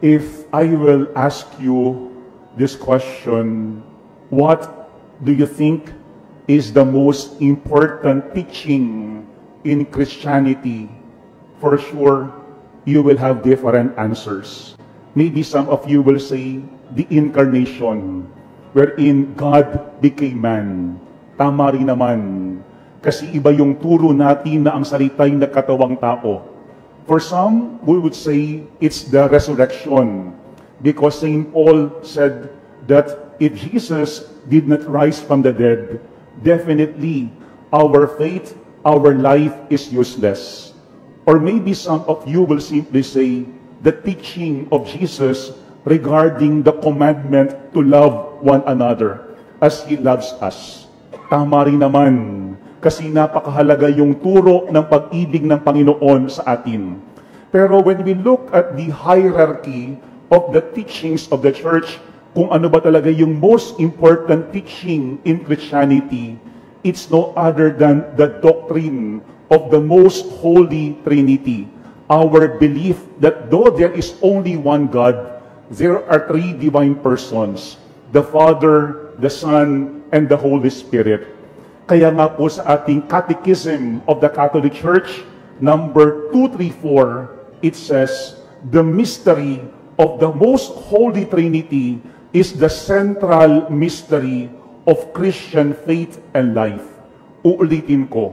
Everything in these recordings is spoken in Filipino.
If I will ask you this question, what do you think is the most important teaching in Christianity? For sure, you will have different answers. Maybe some of you will say, the incarnation, wherein God became man. Tama rin naman. Kasi iba yung turo natin na ang salita'y nagkatawang tao. For some, we would say it's the resurrection. Because St. Paul said that if Jesus did not rise from the dead, definitely our faith, our life is useless. Or maybe some of you will simply say the teaching of Jesus regarding the commandment to love one another as He loves us. Tama rin naman, kasi napakahalaga yung turo ng pag-ibig ng Panginoon sa atin. Pero when we look at the hierarchy of the teachings of the church, kung ano ba talaga yung most important teaching in Christianity, it's no other than the doctrine of the most holy Trinity. Our belief that though there is only one God, there are three divine persons, the Father, the Son, and the Holy Spirit. Kaya nga po sa ating Catechism of the Catholic Church, number 234, it says, the mystery of the most holy Trinity is the central mystery of Christian faith and life. Uulitin ko.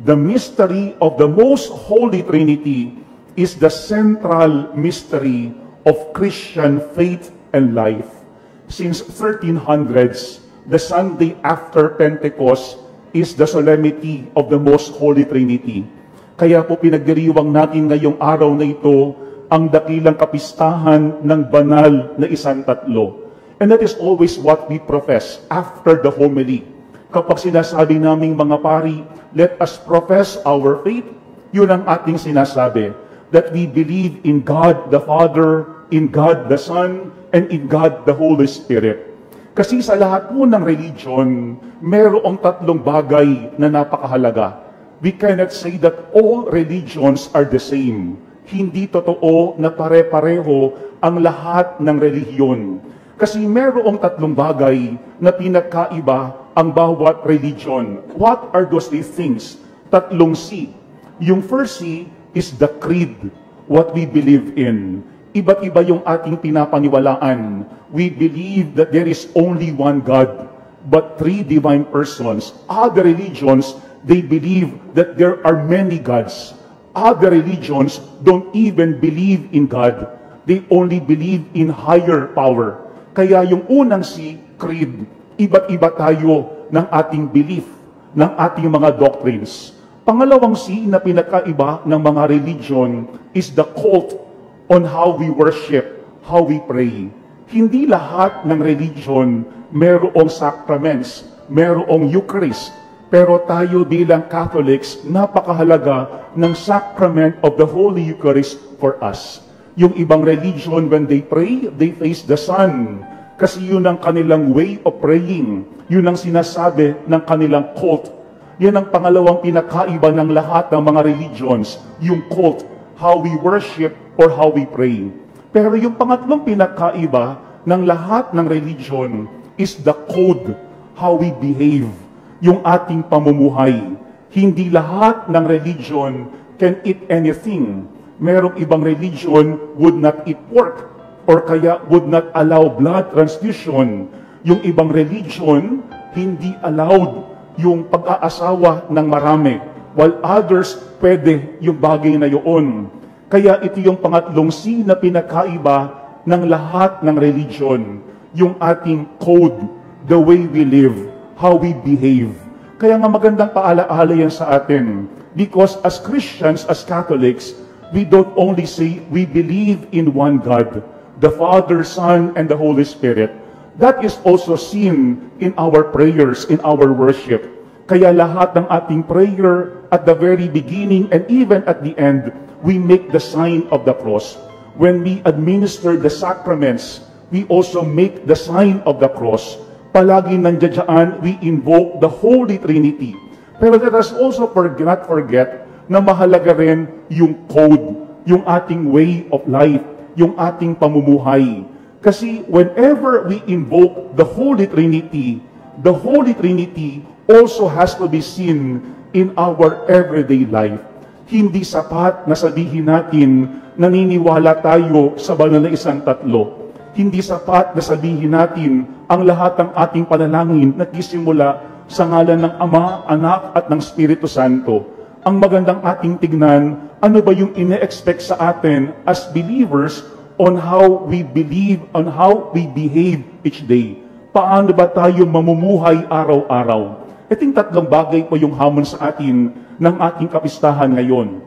The mystery of the most holy Trinity is the central mystery of Christian faith and life. Since 1300s, the Sunday after Pentecost is the solemnity of the most holy Trinity. Kaya po pinagdiriwang natin ngayong araw na ito ang dakilang kapistahan ng banal na isang tatlo. And that is always what we profess after the homily. Kapag sinasabi naming mga pari, let us profess our faith, yun ang ating sinasabi, that we believe in God the Father, in God the Son, and in God the Holy Spirit. Kasi sa lahat po ng religion, mayroong tatlong bagay na napakahalaga. We cannot say that all religions are the same. Hindi totoo na pare-pareho ang lahat ng relihiyon. Kasi mayroong tatlong bagay na pinagkaiba ang bawat religion. What are those three things? Tatlong C. Yung first C is the creed, what we believe in. Iba't iba yung ating pinapaniwalaan. We believe that there is only one God, but three divine persons. Other religions, they believe that there are many gods. Other religions don't even believe in God. They only believe in higher power. Kaya yung unang C, creed, iba't iba tayo ng ating belief, ng ating mga doctrines. Pangalawang C na pinakaiba ng mga religion is the cult on how we worship, how we pray. Hindi lahat ng religion mayroong sacraments, mayroong Eucharist. Pero tayo bilang Catholics, napakahalaga ng sacrament of the Holy Eucharist for us. Yung ibang religion, when they pray, they face the sun. Kasi yun ang kanilang way of praying. Yun ang sinasabi ng kanilang cult. Yan ang pangalawang pinakaiba ng lahat ng mga religions, yung cult, how we worship or how we pray. Pero yung pangatlong pinakaiba ng lahat ng religion is the code, how we behave, yung ating pamumuhay. Hindi lahat ng religion can eat anything. Merong ibang religion would not eat pork or kaya would not allow blood transfusion. Yung ibang religion, hindi allowed yung pag-aasawa ng marami, while others, pwede yung bagay na yun. Kaya ito yung pangatlong C na pinakaiba ng lahat ng religion, yung ating code, the way we live, how we behave. Kaya nga magandang paalaala yan sa atin, because as Christians, as Catholics, we don't only say we believe in one God, the Father, Son, and the Holy Spirit. That is also seen in our prayers, in our worship. Kaya lahat ng ating prayer at the very beginning and even at the end, we make the sign of the cross. When we administer the sacraments, we also make the sign of the cross. Palagi nandiyan, we invoke the Holy Trinity. Pero let us also not forget na mahalaga rin yung code, yung ating way of life, yung ating pamumuhay. Kasi whenever we invoke the Holy Trinity also has to be seen in our everyday life. Hindi sapat na sabihin natin, naniniwala tayo sa banal na isang tatlo. Hindi sapat na sabihin natin ang lahat ng ating panalangin nagsisimula sa ngalan ng Ama, Anak at ng Espiritu Santo. Ang magandang ating tignan, ano ba yung ine-expect sa atin as believers on how we believe, on how we behave each day. Paano ba tayo mamumuhay araw-araw? Iting tatlong bagay po yung hamon sa atin ng ating kapistahan ngayon.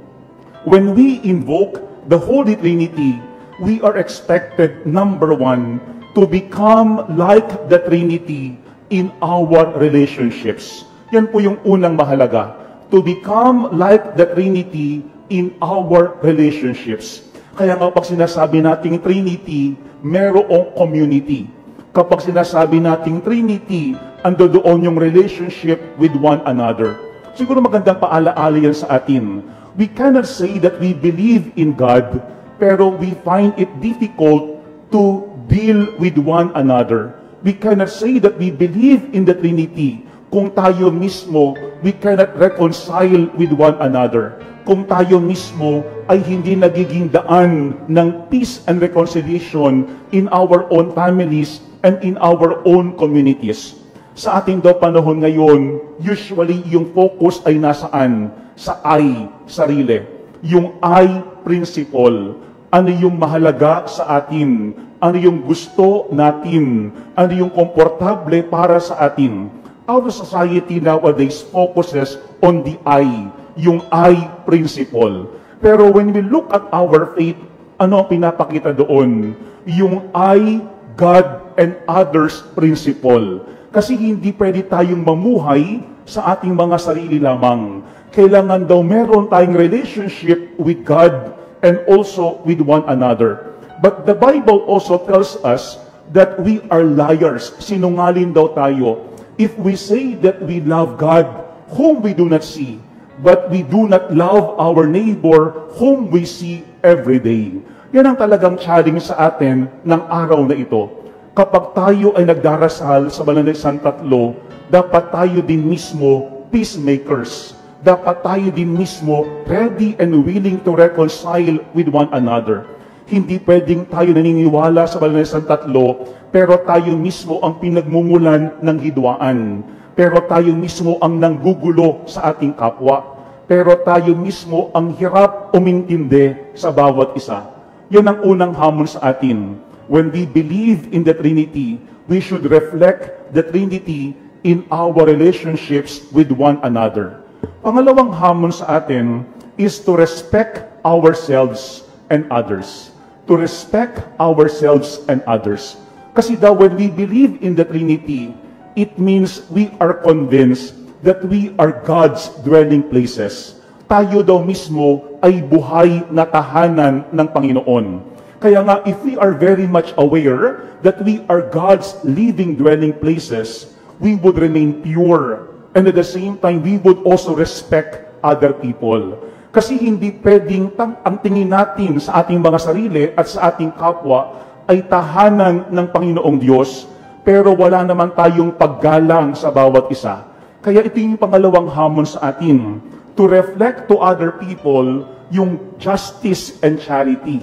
When we invoke the Holy Trinity, we are expected, number one, to become like the Trinity in our relationships. Yan po yung unang mahalaga. To become like the Trinity in our relationships. Kaya kapag sinasabi nating Trinity, merong community. Kapag sinasabi nating Trinity, ando doon yung relationship with one another. Siguro magandang paalaala yan sa atin. We cannot say that we believe in God, pero we find it difficult to deal with one another. We cannot say that we believe in the Trinity kung tayo mismo, we cannot reconcile with one another. Kung tayo mismo ay hindi nagiging daan ng peace and reconciliation in our own families and in our own communities. Sa ating daw panahon ngayon, usually yung focus ay nasaan? Sa I, sarili. Yung I principle. Ano yung mahalaga sa atin? Ano yung gusto natin? Ano yung komportable para sa atin? Our society nowadays focuses on the I, yung I principle. Pero when we look at our faith, ano ang pinapakita doon? Yung I, God, and others principle. Kasi hindi pwede tayong mamuhay sa ating mga sarili lamang. Kailangan daw meron tayong relationship with God and also with one another. But the Bible also tells us that we are liars. Sinungaling daw tayo. If we say that we love God, whom we do not see, but we do not love our neighbor, whom we see every day. Yan ang talagang challenge sa atin ng araw na ito. Kapag tayo ay nagdarasal sa banal na isang tatlo, dapat tayo din mismo peacemakers. Dapat tayo din mismo ready and willing to reconcile with one another. Hindi pwedeng tayo naniniwala sa banal na isang tatlo, pero tayo mismo ang pinagmumulan ng hidwaan. Pero tayo mismo ang nanggugulo sa ating kapwa. Pero tayo mismo ang hirap umintindi sa bawat isa. Yan ang unang hamon sa atin. When we believe in the Trinity, we should reflect the Trinity in our relationships with one another. Pangalawang hamon sa atin is to respect ourselves and others. To respect ourselves and others. Kasi daw when we believe in the Trinity, it means we are convinced that we are God's dwelling places. Tayo daw mismo ay buhay na tahanan ng Panginoon. Kaya nga, if we are very much aware that we are God's living dwelling places, we would remain pure. And at the same time, we would also respect other people. Kasi hindi pwedeng ang tingin natin sa ating mga sarili at sa ating kapwa ay tahanan ng Panginoong Diyos, pero wala naman tayong paggalang sa bawat isa. Kaya ito yung pangalawang hamon sa atin, to reflect to other people yung justice and charity.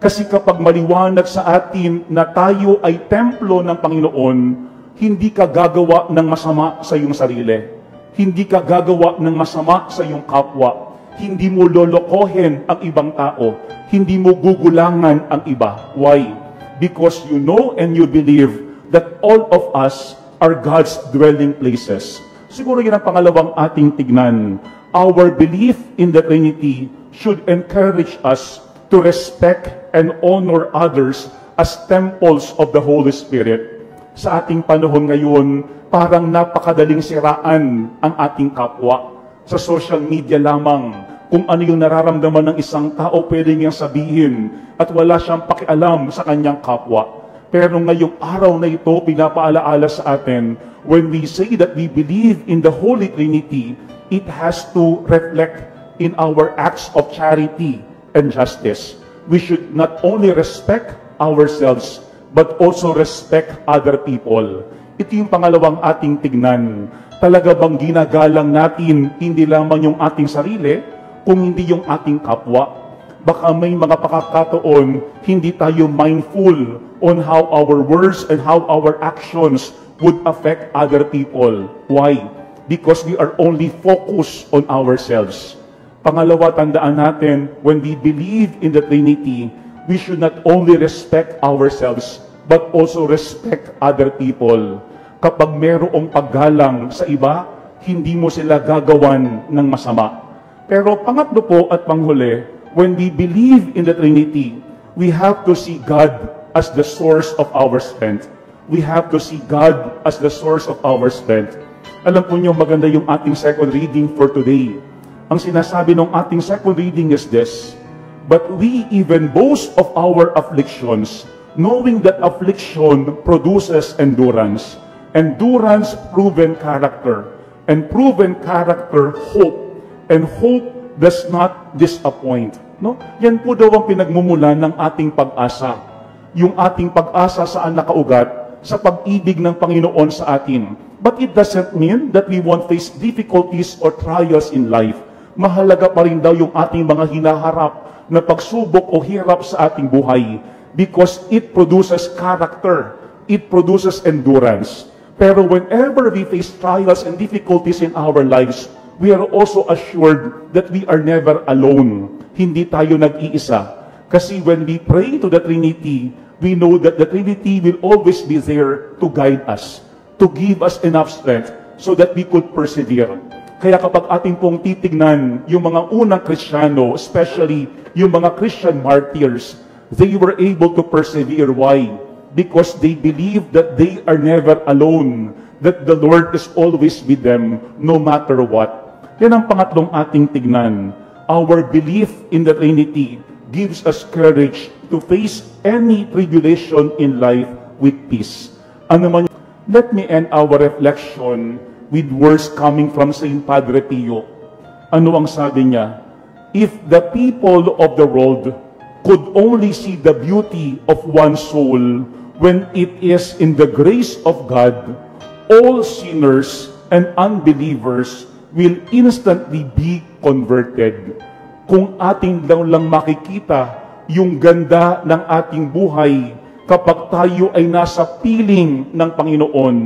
Kasi kapag maliwanag sa atin na tayo ay templo ng Panginoon, hindi ka gagawa ng masama sa iyong sarili. Hindi ka gagawa ng masama sa iyong kapwa. Hindi mo lolokohin ang ibang tao. Hindi mo gugulangan ang iba. Why? Because you know and you believe that all of us are God's dwelling places. Siguro yan ang pangalawang ating tignan. Our belief in the Trinity should encourage us to respect and honor others as temples of the Holy Spirit. Sa ating panahon ngayon, parang napakadaling siraan ang ating kapwa. Sa social media lamang, kung ano yung nararamdaman ng isang tao, pwede niyang sabihin at wala siyang pakialam sa kanyang kapwa. Pero ngayong araw na ito, pinapaalaala sa atin, when we say that we believe in the Holy Trinity, it has to reflect in our acts of charity and justice. we should not only respect ourselves, but also respect other people. Ito yung pangalawang ating tignan. Talaga bang ginagalang natin hindi lamang yung ating sarili, kung hindi yung ating kapwa? Baka may mga pagkakataon, hindi tayo mindful on how our words and how our actions would affect other people. Why? Because we are only focused on ourselves. Pangalawa, tandaan natin, when we believe in the Trinity, we should not only respect ourselves, but also respect other people. Kapag merong paggalang sa iba, hindi mo sila gagawan ng masama. Pero pangatlo po at panghuli, when we believe in the Trinity, we have to see God as the source of our strength. We have to see God as the source of our strength. Alam po niyo, maganda yung ating second reading for today. Ang sinasabi ng ating second reading is this, "But we even boast of our afflictions, knowing that affliction produces endurance, endurance proven character, and proven character hope, and hope does not disappoint." No? Yan po daw ang pinagmumulan ng ating pag-asa. Yung ating pag-asa saan nakaugat? Sa pag-ibig ng Panginoon sa atin. But it doesn't mean that we won't face difficulties or trials in life. Mahalaga pa rin daw yung ating mga hinaharap na pagsubok o hirap sa ating buhay because it produces character, it produces endurance. Pero whenever we face trials and difficulties in our lives, we are also assured that we are never alone. Hindi tayo nag-iisa. Kasi when we pray to the Trinity, we know that the Trinity will always be there to guide us, to give us enough strength so that we could persevere. Kaya kapag ating pong titignan yung mga unang Kristiyano, especially yung mga Christian martyrs, they were able to persevere. Why? Because they believe that they are never alone, that the Lord is always with them, no matter what. Yan ang pangatlong ating tignan. Our belief in the Trinity gives us courage to face any tribulation in life with peace. Ano man, let me end our reflection with words coming from Saint Padre Pio. Ano ang sabi niya? If the people of the world could only see the beauty of one soul when it is in the grace of God, all sinners and unbelievers will instantly be converted. Kung ating lang makikita yung ganda ng ating buhay kapag tayo ay nasa piling ng Panginoon,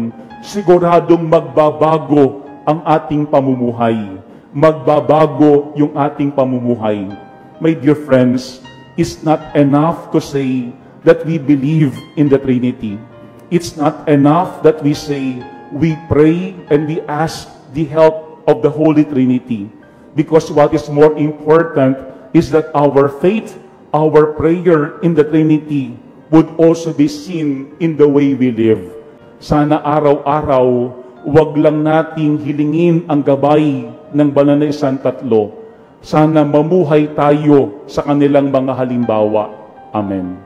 siguradong magbabago ang ating pamumuhay. Magbabago yung ating pamumuhay. My dear friends, it's not enough to say that we believe in the Trinity. It's not enough that we say we pray and we ask the help of the Holy Trinity. Because what is more important is that our faith, our prayer in the Trinity would also be seen in the way we live. Sana araw-araw, wag lang nating hilingin ang gabay ng Banal na Isang Tatlo. Sana mamuhay tayo sa kanilang mga halimbawa. Amen.